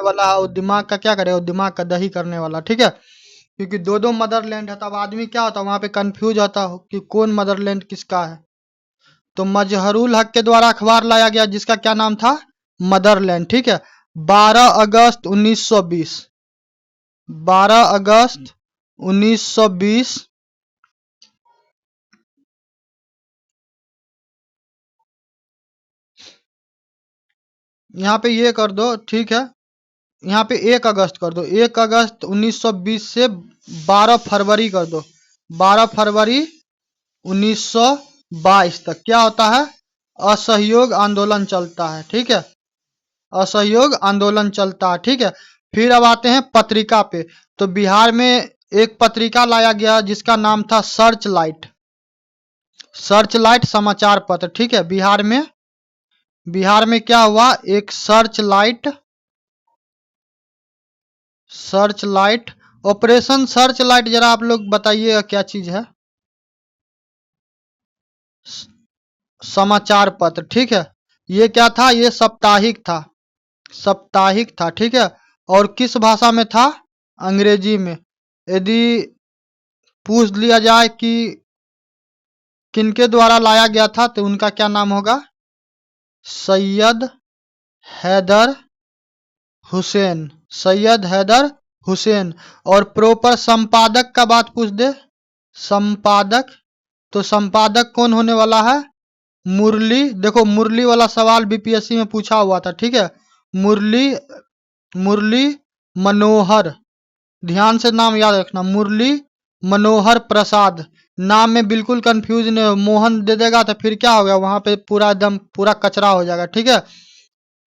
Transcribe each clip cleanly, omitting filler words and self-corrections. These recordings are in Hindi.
वाला है, वो दिमाग का क्या करेगा, वो दिमाग का दही करने वाला, ठीक है। क्योंकि दो दो मदरलैंड है, तब आदमी क्या होता है वहां पे कंफ्यूज होता हो कि कौन मदरलैंड किसका है। तो मजहरुल हक के द्वारा अखबार लाया गया जिसका क्या नाम था, मदरलैंड, ठीक है। 12 अगस्त 1920, 12 अगस्त 1920। यहाँ पे ये कर दो, ठीक है। यहाँ पे 1 अगस्त कर दो, 1 अगस्त 1920 से 12 फरवरी कर दो, 12 फरवरी 1922 तक क्या होता है, असहयोग आंदोलन चलता है, ठीक है। असहयोग आंदोलन चलता है, ठीक है। फिर अब आते हैं पत्रिका पे। तो बिहार में एक पत्रिका लाया गया जिसका नाम था सर्च लाइट, सर्च लाइट समाचार पत्र, ठीक है। बिहार में क्या हुआ, एक search light, search light, operation search light, जरा आप लोग बताइएगा क्या चीज है। समाचार पत्र, ठीक है। ये क्या था, ये साप्ताहिक था, साप्ताहिक था, ठीक है। और किस भाषा में था, अंग्रेजी में। यदि पूछ लिया जाए कि किनके द्वारा लाया गया था तो उनका क्या नाम होगा, सैयद हैदर हुसैन, सैयद हैदर हुसैन। और प्रॉपर संपादक का बात पूछ दे, संपादक, तो संपादक कौन होने वाला है, मुरली। देखो मुरली वाला सवाल बीपीएससी में पूछा हुआ था, ठीक है। मुरली, मुरली मनोहर, ध्यान से नाम याद रखना, मुरली मनोहर प्रसाद। नाम में बिल्कुल कंफ्यूज नहीं हो, मोहन दे देगा तो फिर क्या हो गया, वहां पे पूरा एकदम पूरा कचरा हो जाएगा, ठीक है।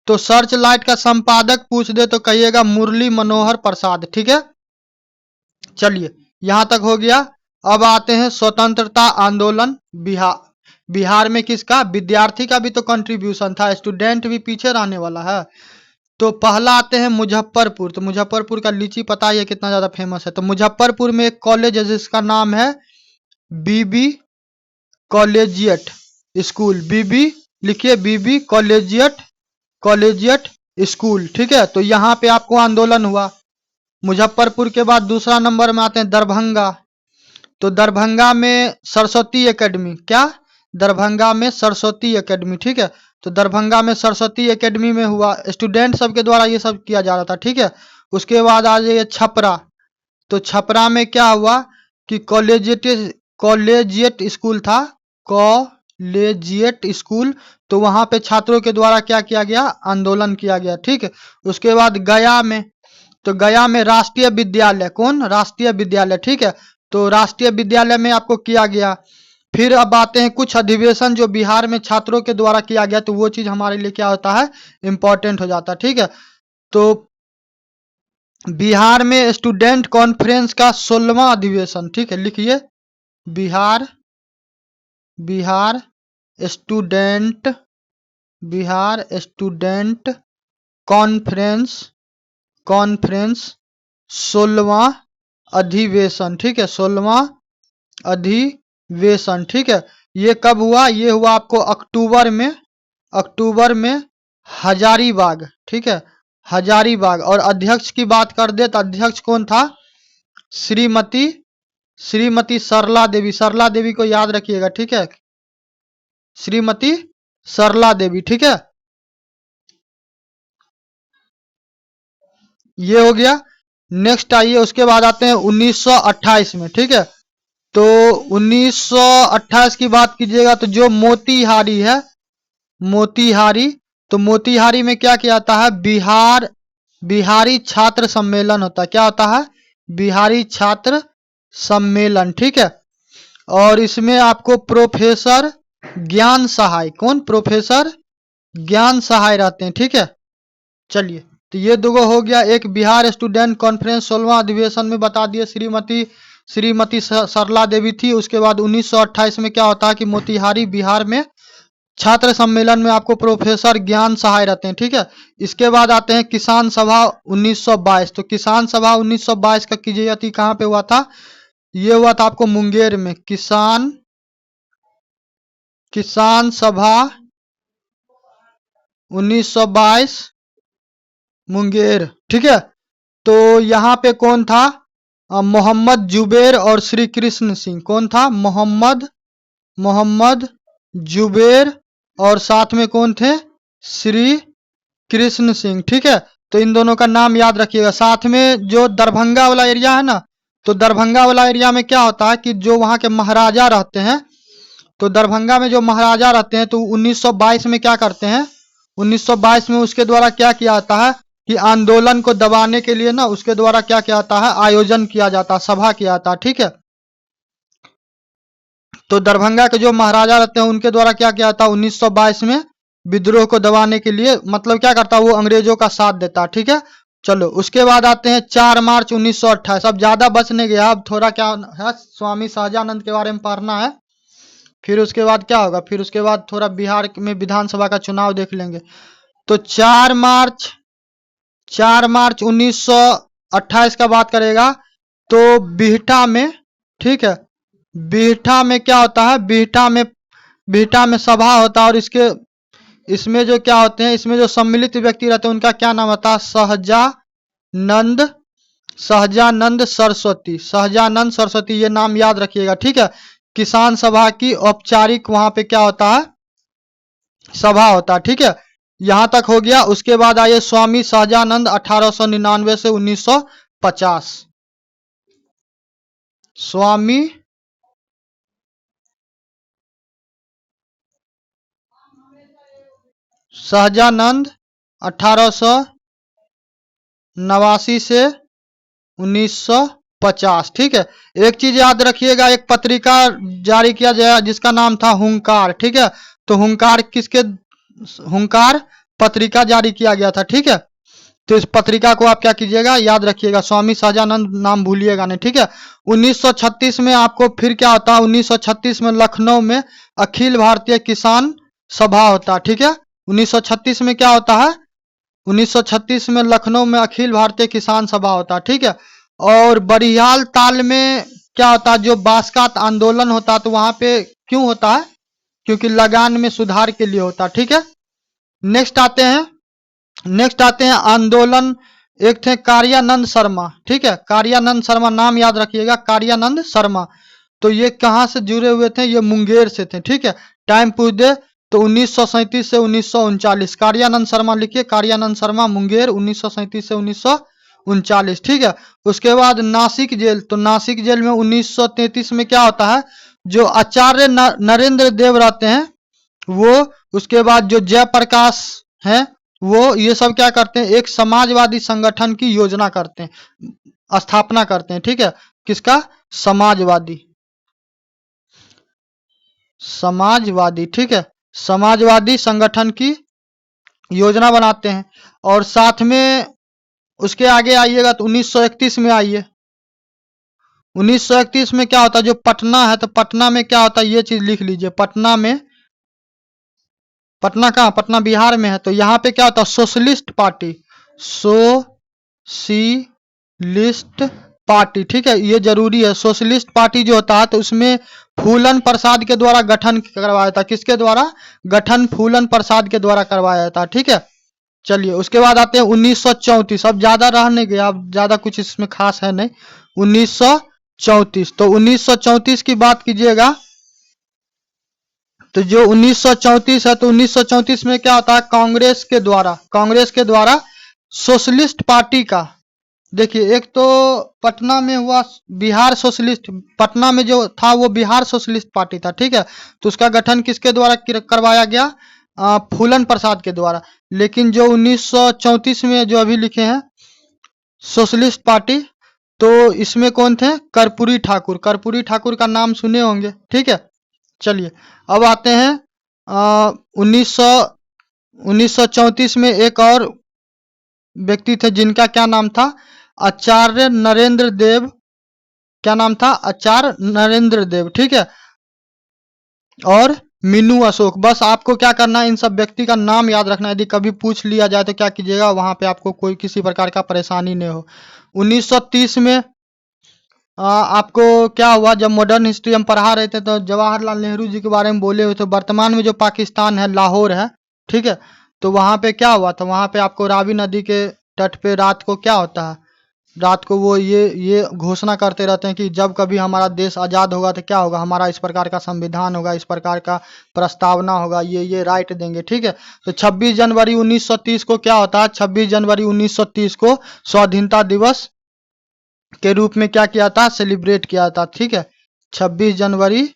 तो सर्च लाइट का संपादक पूछ दे तो कहिएगा मुरली मनोहर प्रसाद, ठीक है। चलिए यहां तक हो गया। अब आते हैं स्वतंत्रता आंदोलन। बिहार में किसका, विद्यार्थी का भी तो कंट्रीब्यूशन था, स्टूडेंट भी पीछे रहने वाला है। तो पहला आते हैं मुजफ्फरपुर। तो मुजफ्फरपुर का लीची पता है कितना ज्यादा फेमस है। तो मुजफ्फरपुर में एक कॉलेज है जिसका नाम है बीबी कॉलेजिएट स्कूल, बीबी लिखिए, बीबी कॉलेजिएट, कॉलेजिएट स्कूल, ठीक है। तो यहाँ पे आपको आंदोलन हुआ। मुजफ्फरपुर के बाद दूसरा नंबर में आते हैं दरभंगा। तो दरभंगा में सरस्वती एकेडमी, क्या, दरभंगा में सरस्वती एकेडमी, ठीक है। तो दरभंगा में सरस्वती एकेडमी में हुआ, स्टूडेंट सबके द्वारा ये सब किया जा रहा था, ठीक है। उसके बाद आ जाइए छपरा। तो छपरा में क्या हुआ कि कॉलेजिएट स्कूल था, कॉलेजिएट स्कूल। तो वहां पे छात्रों के द्वारा क्या किया गया, आंदोलन किया गया, ठीक है। उसके बाद गया में, तो गया में राष्ट्रीय विद्यालय, कौन, राष्ट्रीय विद्यालय, ठीक है। तो राष्ट्रीय विद्यालय में आपको किया गया। फिर अब आते हैं कुछ अधिवेशन जो बिहार में छात्रों के द्वारा किया गया, तो वो चीज हमारे लिए क्या होता है, इंपॉर्टेंट हो जाता है, ठीक है। तो बिहार में स्टूडेंट कॉन्फ्रेंस का 16वां अधिवेशन, ठीक है, लिखिए, Bihar, Bihar student, Bihar student conference, conference 16वां अधिवेशन, ठीक है, 16वां अधिवेशन, ठीक है। ये कब हुआ, ये हुआ आपको अक्टूबर में, अक्टूबर में हजारीबाग, ठीक है, हजारीबाग। और अध्यक्ष की बात कर दे तो अध्यक्ष कौन था, श्रीमती, श्रीमती सरला देवी, सरला देवी को याद रखिएगा, ठीक है, श्रीमती सरला देवी, ठीक है। ये हो गया। नेक्स्ट आइए, उसके बाद आते हैं 1928 में, ठीक है। तो 1928 की बात कीजिएगा तो जो मोतीहारी है, मोतीहारी, तो मोतीहारी में क्या किया जाता है, बिहारी छात्र सम्मेलन होता है, क्या होता है, बिहारी छात्र सम्मेलन, ठीक है। और इसमें आपको प्रोफेसर ज्ञान सहाय, कौन, प्रोफेसर ज्ञान सहाय रहते हैं, ठीक है। चलिए, तो ये दो हो गया। एक बिहार स्टूडेंट कॉन्फ्रेंस 16वां अधिवेशन में बता दिए श्रीमती सरला देवी थी। उसके बाद 1928 में क्या होता है कि मोतिहारी बिहार में छात्र सम्मेलन में आपको प्रोफेसर ज्ञान सहाय रहते हैं, ठीक है। इसके बाद आते हैं किसान सभा 1922। तो किसान सभा 1922 का कीजिएगा थी, कहाँ पे हुआ था, ये हुआ था आपको मुंगेर में, किसान सभा 1922 मुंगेर, ठीक है। तो यहाँ पे कौन था? मोहम्मद जुबैर और श्री कृष्ण सिंह। कौन था? मोहम्मद जुबैर और साथ में कौन थे? श्री कृष्ण सिंह, ठीक है। तो इन दोनों का नाम याद रखिएगा। साथ में जो दरभंगा वाला एरिया है ना, तो दरभंगा वाला एरिया में क्या होता है कि जो वहाँ के महाराजा रहते हैं, तो दरभंगा में जो महाराजा रहते हैं तो 1922 में क्या करते हैं? 1922 में उसके द्वारा क्या किया जाता है कि आंदोलन को दबाने के लिए ना उसके द्वारा क्या किया जाता है? आयोजन किया जाता है, सभा किया जाता है, ठीक है। तो दरभंगा के जो महाराजा रहते हैं उनके द्वारा क्या किया जाता है? 1922 में विद्रोह को दबाने के लिए, मतलब क्या करता है? वो अंग्रेजों का साथ देता है, ठीक है। चलो उसके बाद आते हैं 4 मार्च 1928। अब ज्यादा बच नहीं गया, अब थोड़ा क्या है, स्वामी सहजानंद के बारे में पढ़ना है। फिर उसके बाद क्या होगा? फिर उसके बाद थोड़ा बिहार में विधानसभा का चुनाव देख लेंगे। तो 4 मार्च 1928 का बात करेगा तो बिहटा में, ठीक है, बिहटा में क्या होता है? बिहटा में सभा होता है और इसमें जो क्या होते हैं, इसमें जो सम्मिलित व्यक्ति रहते हैं उनका क्या नाम होता है? सहजानंद सरस्वती, ये नाम याद रखिएगा, ठीक है। किसान सभा की औपचारिक वहां पे क्या होता है? सभा होता है, ठीक है। यहां तक हो गया। उसके बाद आइए स्वामी सहजानंद 1899 से 1950। स्वामी सहजानंद 1889 से 1950, ठीक है। एक चीज याद रखिएगा, एक पत्रिका जारी किया गया जिसका नाम था हुंकार, ठीक है। तो हुंकार पत्रिका जारी किया गया था, ठीक है। तो इस पत्रिका को आप क्या कीजिएगा? याद रखिएगा। स्वामी सहजानंद नाम भूलिएगा नहीं, ठीक है। 1936 में आपको फिर क्या होता है? 1936 में लखनऊ में अखिल भारतीय किसान सभा होता है, ठीक है। 1936 में क्या होता है? 1936 में लखनऊ में अखिल भारतीय किसान सभा होता है, ठीक है। और बरियाल ताल में क्या होता है? जो बास्कात आंदोलन होता है, तो वहां पे क्यों होता है? क्योंकि लगान में सुधार के लिए होता है, ठीक है। नेक्स्ट आते हैं आंदोलन। एक थे कार्यानंद शर्मा, ठीक है। कार्यानंद शर्मा नाम याद रखिएगा, कार्यानंद शर्मा। तो ये कहाँ से जुड़े हुए थे? ये मुंगेर से थे, ठीक है। टाइम पूछ दे तो 1937 से 1939। कार्यानंद शर्मा लिखिए, कार्यानंद शर्मा मुंगेर 1937 से 1939, ठीक है। उसके बाद नासिक जेल, तो नासिक जेल में 1933 में क्या होता है? जो आचार्य नरेंद्र देव रहते हैं वो, उसके बाद जो जयप्रकाश है वो, ये सब क्या करते हैं? एक समाजवादी संगठन की योजना करते हैं, स्थापना करते हैं, ठीक है। किसका? समाजवादी, ठीक है। समाजवादी संगठन की योजना बनाते हैं। और साथ में उसके आगे आइएगा तो 1931 में आइए। 1931 में क्या होता है? जो पटना है, तो पटना में क्या होता है? ये चीज लिख लीजिए। पटना कहाँ? पटना बिहार में है। तो यहाँ पे क्या होता है? सोशलिस्ट पार्टी, ठीक है। ये जरूरी है। सोशलिस्ट पार्टी जो होता है तो उसमें फूलन प्रसाद के द्वारा गठन करवाया था। किसके द्वारा गठन? फूलन प्रसाद के द्वारा करवाया था, ठीक है। चलिए उसके बाद आते हैं 1934। अब ज्यादा रह नहीं गया, अब ज्यादा कुछ इसमें खास है नहीं। 1934, तो 1934 की बात कीजिएगा तो जो 1934 है, तो 1934 में क्या होता है? कांग्रेस के द्वारा सोशलिस्ट पार्टी का, देखिए एक तो पटना में हुआ बिहार सोशलिस्ट, पटना में जो था वो बिहार सोशलिस्ट पार्टी था, ठीक है। तो उसका गठन किसके द्वारा करवाया गया? फूलन प्रसाद के द्वारा। लेकिन जो 1934 में जो अभी लिखे हैं सोशलिस्ट पार्टी, तो इसमें कौन थे? कर्पूरी ठाकुर का नाम सुने होंगे, ठीक है। चलिए अब आते हैं 1934 में एक और व्यक्ति थे जिनका क्या नाम था? आचार्य नरेंद्र देव। क्या नाम था? आचार्य नरेंद्र देव, ठीक है। और मीनू अशोक। बस आपको क्या करना है? इन सब व्यक्ति का नाम याद रखना है। यदि कभी पूछ लिया जाए तो क्या कीजिएगा, वहां पे आपको कोई किसी प्रकार का परेशानी नहीं हो। 1930 में आपको क्या हुआ? जब मॉडर्न हिस्ट्री हम पढ़ा रहे थे तो जवाहरलाल नेहरू जी के बारे में बोले हुए थे। वर्तमान में जो पाकिस्तान है, लाहौर है, ठीक है। तो वहां पे क्या हुआ था? वहां पे आपको रावी नदी के तट पे रात को क्या होता है, रात को वो ये घोषणा करते रहते हैं कि जब कभी हमारा देश आज़ाद होगा तो क्या होगा, हमारा इस प्रकार का संविधान होगा, इस प्रकार का प्रस्तावना होगा, ये राइट देंगे। ठीक है, तो 26 जनवरी 1930 को क्या होता है, 26 जनवरी 1930 को स्वाधीनता दिवस के रूप में क्या किया था, सेलिब्रेट किया था। ठीक है, 26 जनवरी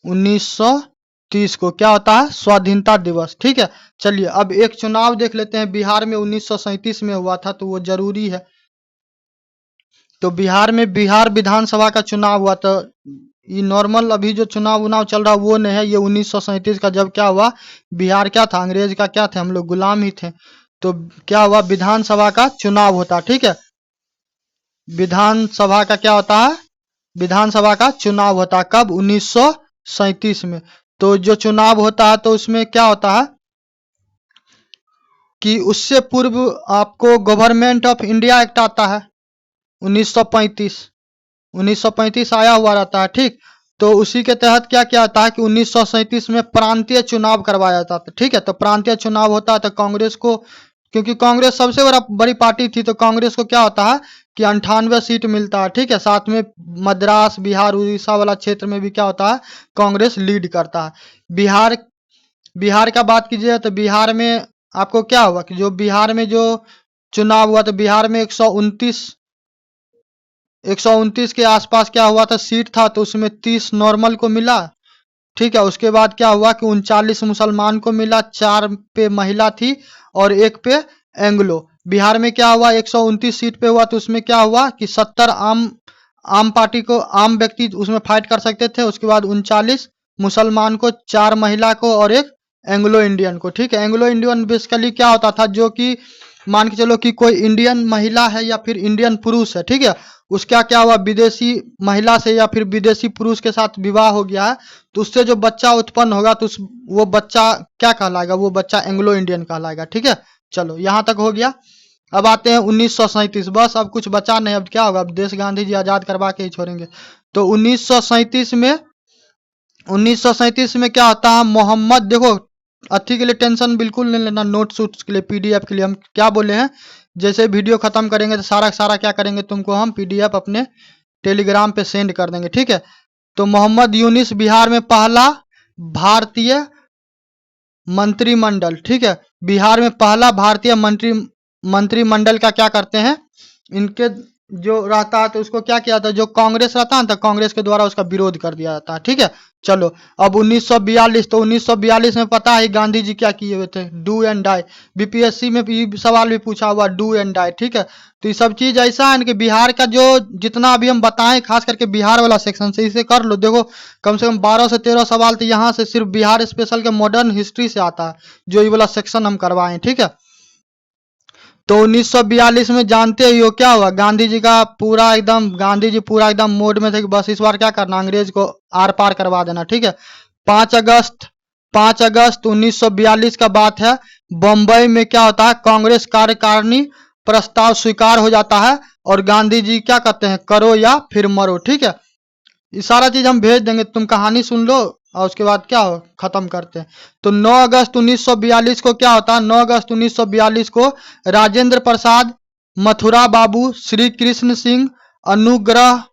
1930 को क्या होता है, स्वाधीनता दिवस। ठीक है, चलिए अब एक चुनाव देख लेते हैं, बिहार में 1937 में हुआ था, तो वो जरूरी है। तो बिहार में बिहार विधानसभा का चुनाव हुआ, तो ये नॉर्मल अभी जो चुनाव चल रहा वो नहीं है, ये 1937 का जब क्या हुआ, बिहार क्या था, अंग्रेज का क्या थे, हम लोग गुलाम ही थे। तो क्या हुआ, विधानसभा का चुनाव होता। ठीक है, विधानसभा का क्या होता है, विधानसभा का चुनाव होता है कब, 1937 में। तो जो चुनाव होता है तो उसमें क्या होता है कि उससे पूर्व आपको गवर्नमेंट ऑफ इंडिया एक्ट आता है 1935 आया हुआ रहता है। ठीक, तो उसी के तहत क्या क्या आता है कि 1937 में प्रांतीय चुनाव करवाया जाता था। ठीक है, तो प्रांतीय चुनाव होता है तो कांग्रेस को, क्योंकि कांग्रेस सबसे बड़ी पार्टी थी, तो कांग्रेस को क्या होता है कि 98 सीट मिलता है। ठीक है, साथ में मद्रास, बिहार, उड़ीसा वाला क्षेत्र में भी क्या होता है, कांग्रेस लीड करता है। बिहार का बात कीजिए तो बिहार में आपको क्या हुआ कि जो बिहार में जो चुनाव हुआ, तो बिहार में 129 के आसपास क्या हुआ था, सीट था, तो उसमें 30 नॉर्मल को मिला। ठीक है, उसके बाद क्या हुआ कि 39 मुसलमान को मिला, 4 पे महिला थी और 1 पे एंग्लो। बिहार में क्या हुआ, 129 सीट पे हुआ, तो उसमें क्या हुआ कि 70 आम पार्टी को, आम व्यक्ति उसमें फाइट कर सकते थे। उसके बाद 39 मुसलमान को, 4 महिला को और 1 एंग्लो इंडियन को। ठीक है, एंग्लो इंडियन बेसिकली क्या होता था, जो कि मान के चलो कि कोई इंडियन महिला है या फिर इंडियन पुरुष है। ठीक है, उसका क्या हुआ, विदेशी महिला से या फिर विदेशी पुरुष के साथ विवाह हो गया है, तो उससे जो बच्चा उत्पन्न होगा तो वो बच्चा क्या कहलाएगा, वो बच्चा एंग्लो इंडियन कहलाएगा। ठीक है, चलो यहाँ तक हो गया। अब आते हैं 1937, बस अब कुछ बचा नहीं, अब क्या होगा, अब देश गांधी जी आजाद करवा के ही छोड़ेंगे। तो 1937 में क्या होता है, मोहम्मद, देखो अथी के लिए टेंशन बिल्कुल नहीं लेना, नोट्स वोट्स के लिए, पीडीएफ के लिए हम क्या बोले हैं, जैसे वीडियो खत्म करेंगे तो सारा क्या करेंगे, तुमको हम पीडीएफ अपने टेलीग्राम पे सेंड कर देंगे। ठीक है, तो मोहम्मद यूनिस बिहार में पहला भारतीय मंत्रिमंडल। ठीक है, बिहार में पहला भारतीय मंत्रिमंडल का क्या करते हैं, इनके जो रहता है तो उसको क्या किया था, जो कांग्रेस रहता है तो कांग्रेस के द्वारा उसका विरोध कर दिया जाता है। ठीक है, चलो अब 1942, तो 1942 में पता है गांधी जी क्या किए हुए थे, डू एंड डाई। बीपीएससी में भी सवाल भी पूछा हुआ, डू एंड डाई। ठीक है, तो ये सब चीज ऐसा है कि बिहार का जो जितना अभी हम बताएं, खास करके बिहार वाला सेक्शन से इसे कर लो। देखो कम से कम 12 से 13 सवाल तो यहाँ से सिर्फ बिहार स्पेशल के मॉडर्न हिस्ट्री से आता है, जो ये वाला सेक्शन हम करवाएं। ठीक है, तो 1942 में जानते ही हो क्या हुआ, गांधी जी पूरा एकदम मोड में थे कि बस इस बार क्या करना, अंग्रेज को आर पार करवा देना। ठीक है, 5 अगस्त 1942 का बात है, बम्बई में क्या होता है, कांग्रेस कार्यकारिणी प्रस्ताव स्वीकार हो जाता है और गांधी जी क्या कहते हैं, करो या फिर मरो। ठीक है, ये सारा चीज हम भेज देंगे, तुम कहानी सुन लो और उसके बाद क्या हो, खत्म करते हैं। तो 9 अगस्त 1942 को क्या होता है, 9 अगस्त 1942 को राजेंद्र प्रसाद, मथुरा बाबू, श्री कृष्ण सिंह, अनुग्रह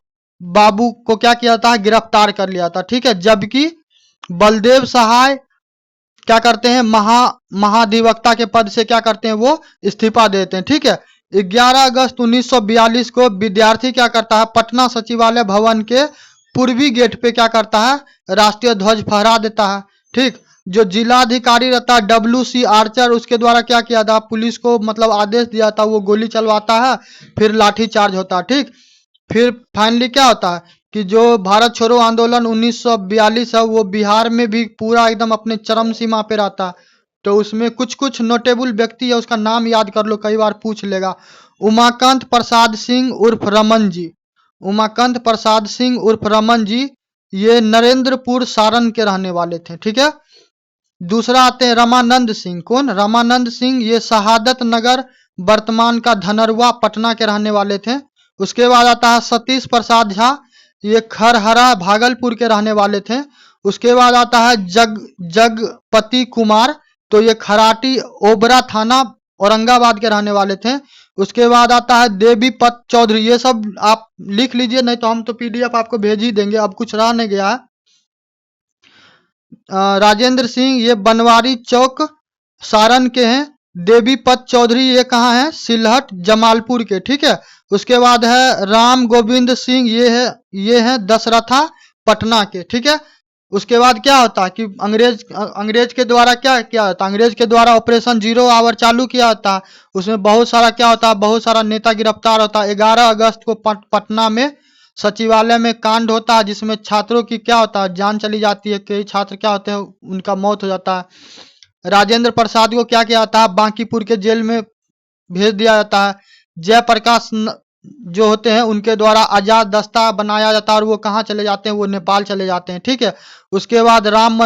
बाबू को क्या किया था, गिरफ्तार कर लिया था। ठीक है, जबकि बलदेव सहाय क्या करते हैं, महाधिवक्ता के पद से क्या करते हैं, वो इस्तीफा देते हैं। ठीक है, 11 अगस्त 1942 को विद्यार्थी क्या करता है, पटना सचिवालय भवन के पूर्वी गेट पे क्या करता है, राष्ट्रीय ध्वज फहरा देता है। ठीक, जो जिलाधिकारी रहता है WC आर्चर, उसके द्वारा क्या किया था, पुलिस को मतलब आदेश दिया था, वो गोली चलवाता है, फिर लाठी चार्ज होता है। ठीक, फिर फाइनली क्या होता है कि जो भारत छोड़ो आंदोलन 1942 है, वो बिहार में भी पूरा एकदम अपने चरम सीमा पे रहता है। तो उसमें कुछ नोटेबल व्यक्ति है, उसका नाम याद कर लो, कई बार पूछ लेगा। उमाकांत प्रसाद सिंह उर्फ रमन जी, उमाकांत प्रसाद सिंह उर्फ रमन जी, ये नरेंद्रपुर सारण के रहने वाले थे। ठीक है, दूसरा आते हैं रामानंद सिंह, कौन, रामानंद सिंह, ये शहादत नगर वर्तमान का धनरुआ पटना के रहने वाले थे। उसके बाद आता है सतीश प्रसाद झा, ये खरहरा भागलपुर के रहने वाले थे। उसके बाद आता है जगपति कुमार, तो ये खराटी ओबरा थाना औरंगाबाद के रहने वाले थे। उसके बाद आता है देवी पत चौधरी, ये सब आप लिख लीजिए, नहीं तो हम तो पीडीएफ आपको भेज ही देंगे, अब कुछ रह नहीं गया है। राजेंद्र सिंह ये बनवारी चौक सारण के हैं। देवी पत चौधरी ये कहाँ है? सिलहट जमालपुर के, ठीक है। उसके बाद है राम गोविंद सिंह, ये है दशरथा पटना के, ठीक है। उसके बाद क्या होता है कि अंग्रेज के द्वारा क्या किया होता है? अंग्रेज के द्वारा ऑपरेशन 0 आवर चालू किया होता है। उसमें बहुत सारा क्या होता है? बहुत सारा नेता गिरफ्तार होता है। 11 अगस्त को पटना में सचिवालय में कांड होता है, जिसमें छात्रों की क्या होता है? जान चली जाती है। कई छात्र क्या होते हैं? उनका मौत हो जाता है। राजेंद्र प्रसाद को क्या किया जाता है? बांकीपुर के जेल में भेज दिया जाता है। जयप्रकाश जो होते हैं उनके द्वारा आजाद दस्ता बनाया जाता है, और वो कहाँ चले जाते हैं? वो नेपाल चले जाते हैं, ठीक है। उसके बाद राम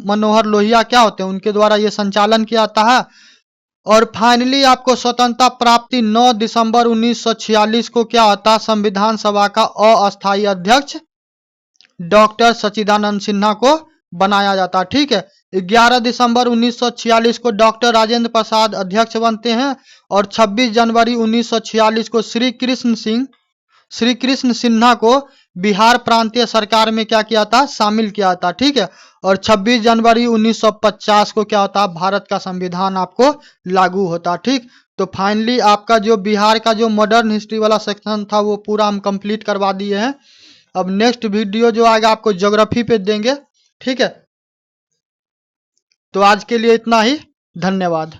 मनोहर लोहिया क्या होते हैं? उनके द्वारा ये संचालन किया जाता है। और फाइनली आपको स्वतंत्रता प्राप्ति 9 दिसंबर 1946 को क्या होता? संविधान सभा का अस्थायी अध्यक्ष डॉक्टर सच्चिदानंद सिन्हा को बनाया जाता है, ठीक है। 11 दिसंबर 1946 को डॉक्टर राजेंद्र प्रसाद अध्यक्ष बनते हैं, और 26 जनवरी 1946 को श्री कृष्ण सिन्हा को बिहार प्रांतीय सरकार में क्या किया था? शामिल किया था, ठीक है। और 26 जनवरी 1950 को क्या होता? भारत का संविधान आपको लागू होता, ठीक। तो फाइनली आपका जो बिहार का जो मॉडर्न हिस्ट्री वाला सेक्शन था वो पूरा हम कंप्लीट करवा दिए हैं। अब नेक्स्ट वीडियो जो आएगा आपको ज्योग्राफी पे देंगे, ठीक है। तो आज के लिए इतना ही, धन्यवाद।